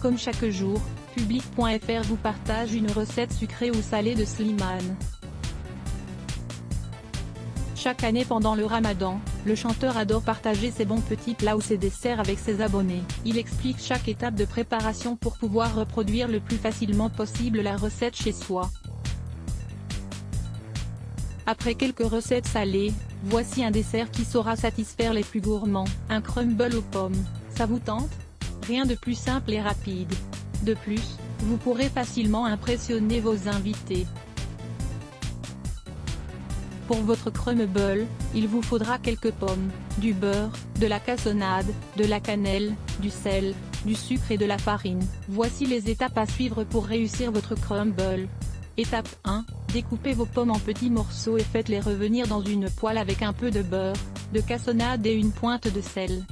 Comme chaque jour, Public.fr vous partage une recette sucrée ou salée de Slimane. Chaque année pendant le Ramadan, le chanteur adore partager ses bons petits plats ou ses desserts avec ses abonnés. Il explique chaque étape de préparation pour pouvoir reproduire le plus facilement possible la recette chez soi. Après quelques recettes salées, voici un dessert qui saura satisfaire les plus gourmands, un crumble aux pommes. Ça vous tente? Rien de plus simple et rapide. De plus, vous pourrez facilement impressionner vos invités. Pour votre crumble, il vous faudra quelques pommes, du beurre, de la cassonade, de la cannelle, du sel, du sucre et de la farine. Voici les étapes à suivre pour réussir votre crumble. Étape 1. Découpez vos pommes en petits morceaux et faites-les revenir dans une poêle avec un peu de beurre, de cassonade et une pointe de sel.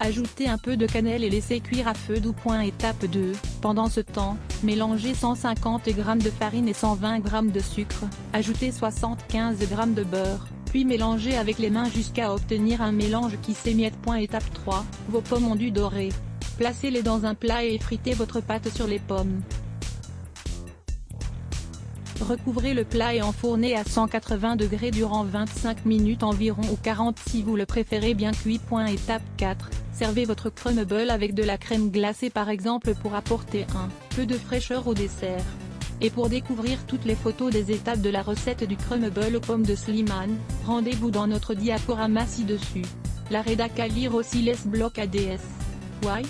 Ajoutez un peu de cannelle et laissez cuire à feu doux. Étape 2. Pendant ce temps, mélangez 150 g de farine et 120 g de sucre, ajoutez 75 g de beurre, puis mélangez avec les mains jusqu'à obtenir un mélange qui s'émiette. Étape 3. Vos pommes ont dû dorer. Placez-les dans un plat et effritez votre pâte sur les pommes. Recouvrez le plat et enfournez à 180 degrés durant 25 minutes environ ou 40 si vous le préférez bien cuit. Étape 4. Servez votre crumble avec de la crème glacée par exemple pour apporter un peu de fraîcheur au dessert. Et pour découvrir toutes les photos des étapes de la recette du crumble aux pommes de Slimane, rendez-vous dans notre diaporama ci-dessus. La rédac à lire aussi les blocs ADS. Why?